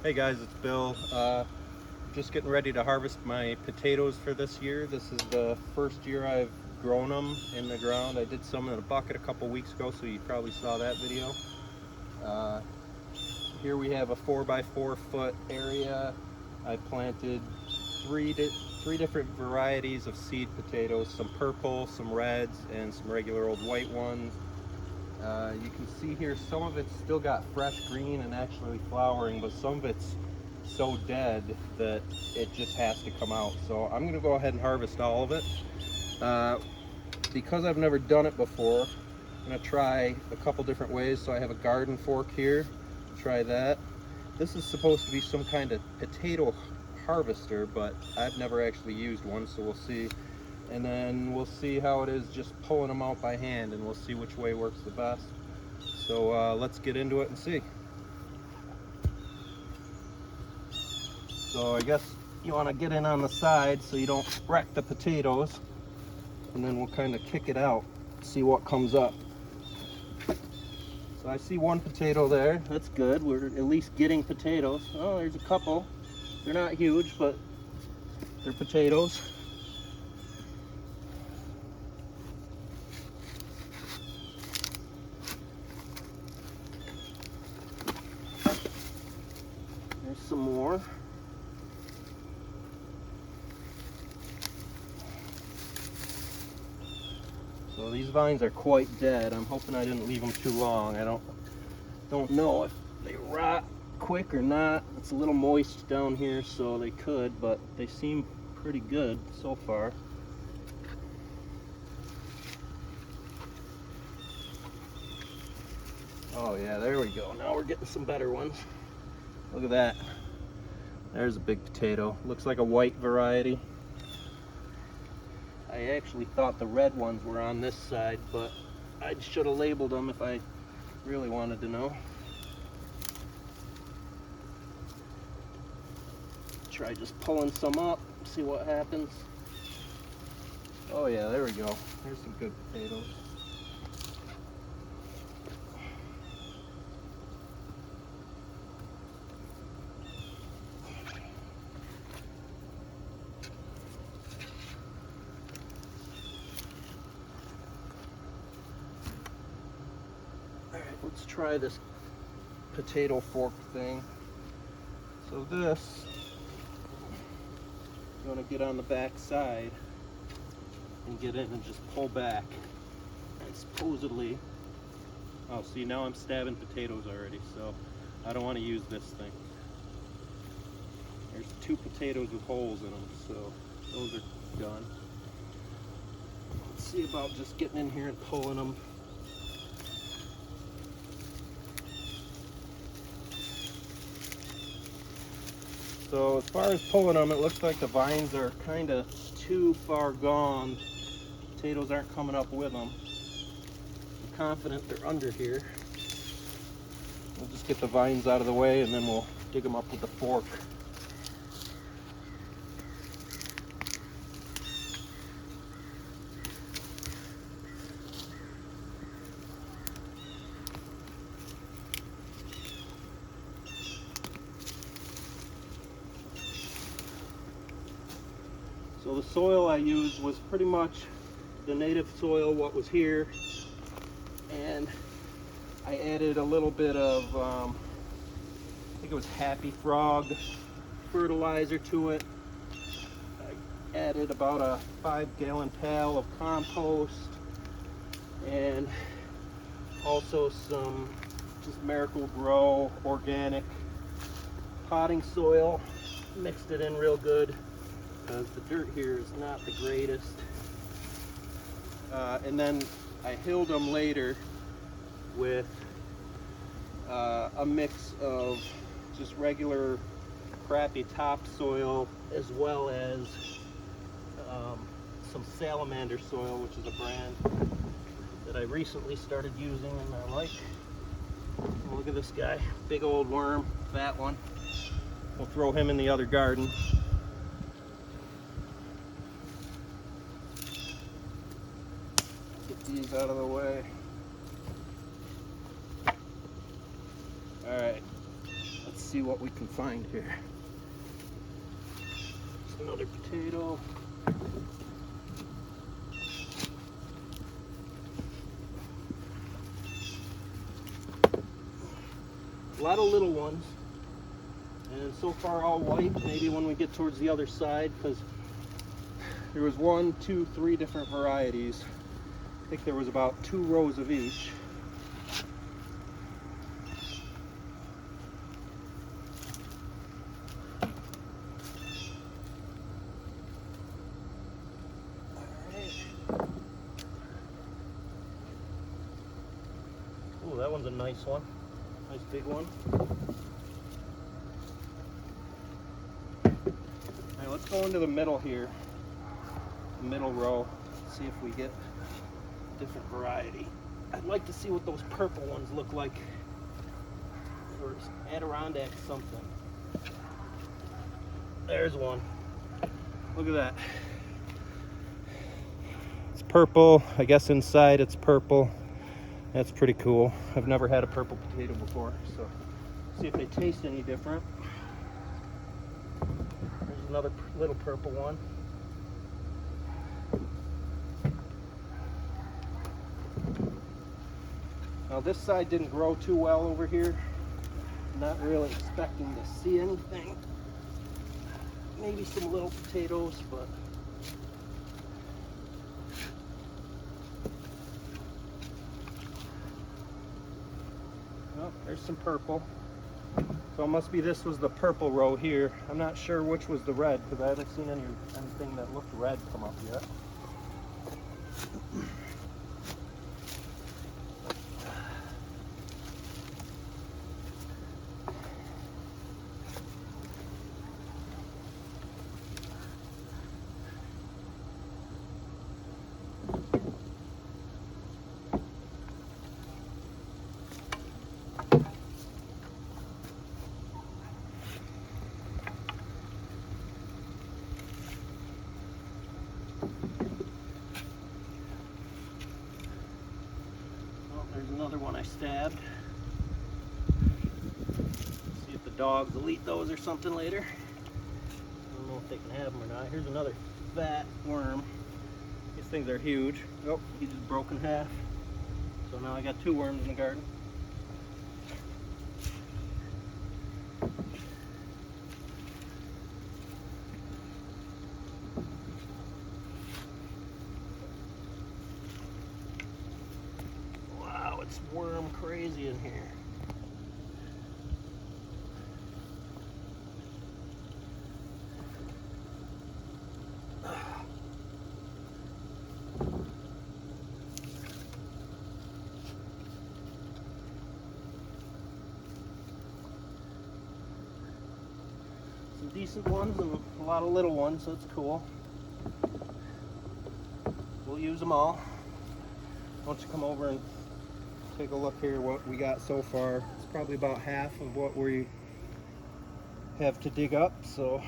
Hey guys, it's Bill. Just getting ready to harvest my potatoes for this year. This is the first year I've grown them in the ground. I did some in a bucket a couple weeks ago, so you probably saw that video. Uh, Here we have a 4x4 foot area. I planted three different varieties of seed potatoes, some purple, some reds, and some regular old white ones. You can see here some of it's still got fresh green and actually flowering, but some of it's so dead that it just has to come out. So I'm gonna go ahead and harvest all of it. Because I've never done it before, I'm gonna try a couple different ways. So I have a garden fork here, try that. This is supposed to be some kind of potato harvester, but I've never actually used one, so we'll see. And then we'll see how it is just pulling them out by hand, and we'll see which way works the best. So let's get into it and see. So I guess you want to get in on the side so you don't wreck the potatoes, and then we'll kind of kick it out, see what comes up. So I see one potato there. That's good. We're at least getting potatoes. Oh, there's a couple. They're not huge, but they're potatoes. There's some more. So these vines are quite dead. I'm hoping I didn't leave them too long. I don't know if they rot quick or not. It's a little moist down here, so they could, but they seem pretty good so far. Oh yeah, there we go. Now we're getting some better ones. Look at that. There's a big potato. Looks like a white variety. I actually thought the red ones were on this side, but I should have labeled them if I really wanted to know. Try just pulling some up, see what happens. Oh yeah, there we go. Here's some good potatoes. Let's try this potato fork thing. So this, you want to get on the back side and get in and just pull back. And supposedly, oh see, now I'm stabbing potatoes already, so I don't want to use this thing. There's 2 potatoes with holes in them, so those are done. Let's see about just getting in here and pulling them. So as far as pulling them, it looks like the vines are kind of too far gone. Potatoes aren't coming up with them. I'm confident they're under here. We'll just get the vines out of the way and then we'll dig them up with the fork. So the soil I used was pretty much the native soil, what was here, and I added a little bit of, I think it was Happy Frog fertilizer to it. I added about a 5-gallon pail of compost and also some just Miracle-Gro organic potting soil. Mixed it in real good, because the dirt here is not the greatest. And then I hilled them later with a mix of just regular crappy topsoil as well as some salamander soil, which is a brand that I recently started using and I like. And look at this guy, big old worm, fat one. We'll throw him in the other garden. Get these out of the way. All right, let's see what we can find here. Another potato. A lot of little ones, and so far all white. Maybe when we get towards the other side, because there was 1, 2, 3 different varieties. I think there was about 2 rows of each. Oh, that one's a nice one. Nice big one. Alright, let's go into the middle here. The middle row. See if we get different variety. I'd like to see what those purple ones look like. Or Adirondack something. There's one. Look at that. It's purple. I guess inside it's purple. That's pretty cool. I've never had a purple potato before, so see if they taste any different. There's another little purple one. Now this side didn't grow too well over here. Not really expecting to see anything. Maybe some little potatoes, but oh, there's some purple. So it must be this was the purple row here. I'm not sure which was the red because I haven't seen anything that looked red come up yet. There's another one I stabbed. See if the dogs will eat those or something later. I don't know if they can have them or not. Here's another fat worm. These things are huge. Oh, he just broke in half. So now I got 2 worms in the garden. It's worm crazy in here. Some decent ones and a lot of little ones, so it's cool. We'll use them all. Why don't you come over and take a look here what we got so far. It's probably about half of what we have to dig up, so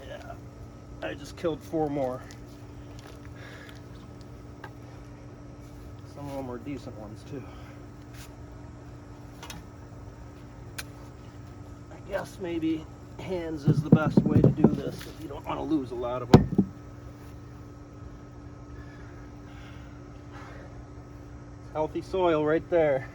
yeah, I just killed 4 more. Some of them were decent ones too. I guess maybe hands is the best way to do this if you don't want to lose a lot of them. Healthy soil right there.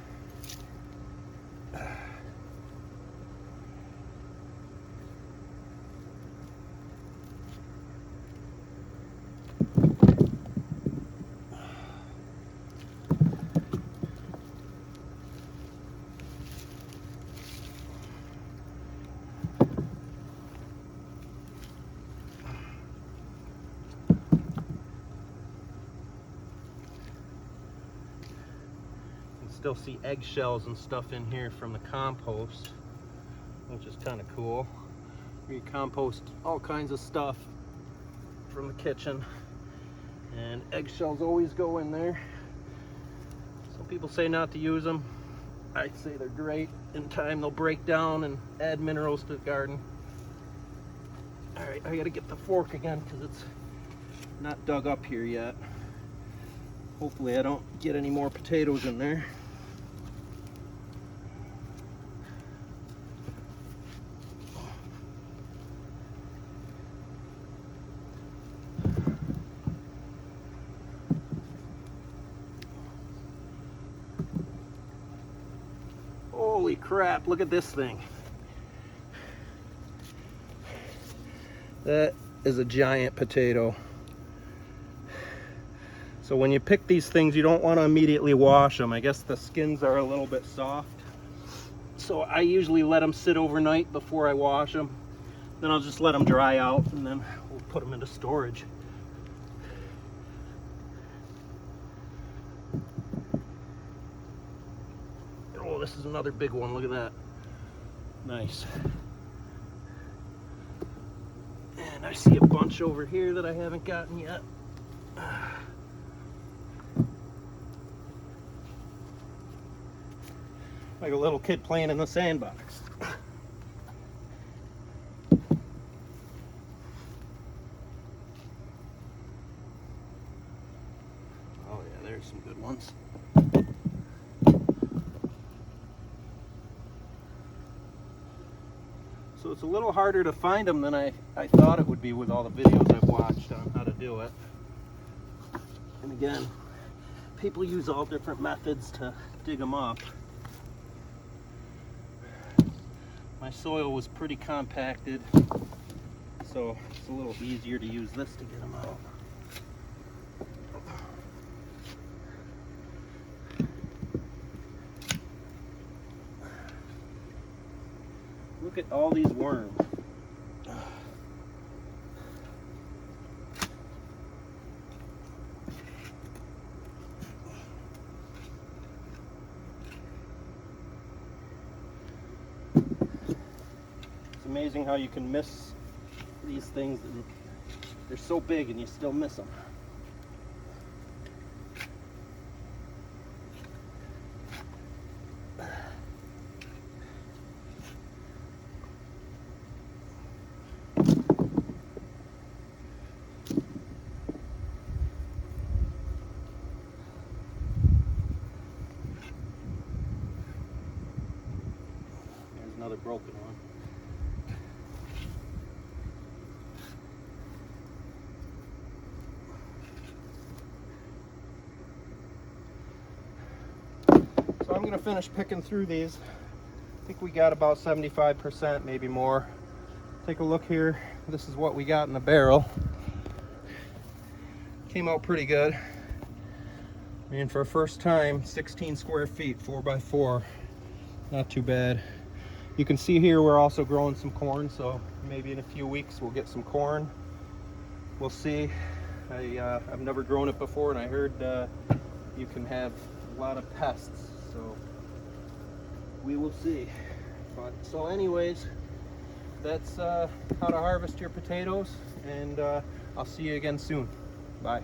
Still see eggshells and stuff in here from the compost, which is kind of cool. You compost all kinds of stuff from the kitchen, and eggshells always go in there. Some people say not to use them. I say they're great. In time they'll break down and add minerals to the garden. All right, I gotta get the fork again because it's not dug up here yet. Hopefully I don't get any more potatoes in there. Holy crap, look at this thing. That is a giant potato. So when you pick these things, you don't want to immediately wash them. I guess the skins are a little bit soft. So I usually let them sit overnight before I wash them. Then I'll just let them dry out and then we'll put them into storage. Oh, this is another big one. Look at that. Nice. And I see a bunch over here that I haven't gotten yet. Like a little kid playing in the sandbox. Oh yeah, there's some good ones. So it's a little harder to find them than I thought it would be with all the videos I've watched on how to do it. And again, people use all different methods to dig them up. My soil was pretty compacted, so it's a little easier to use this to get them out. Look at all these worms. It's amazing how you can miss these things, and they're so big and you still miss them. There's another broken one. So I'm going to finish picking through these. I think we got about 75%, maybe more. Take a look here. This is what we got in the barrel. Came out pretty good. I mean, for a first time, 16 square feet, 4x4. Not too bad. You can see here we're also growing some corn, so maybe in a few weeks we'll get some corn. We'll see. I've never grown it before, and I heard you can have a lot of pests, so we will see. But so anyways, that's how to harvest your potatoes, and I'll see you again soon. Bye.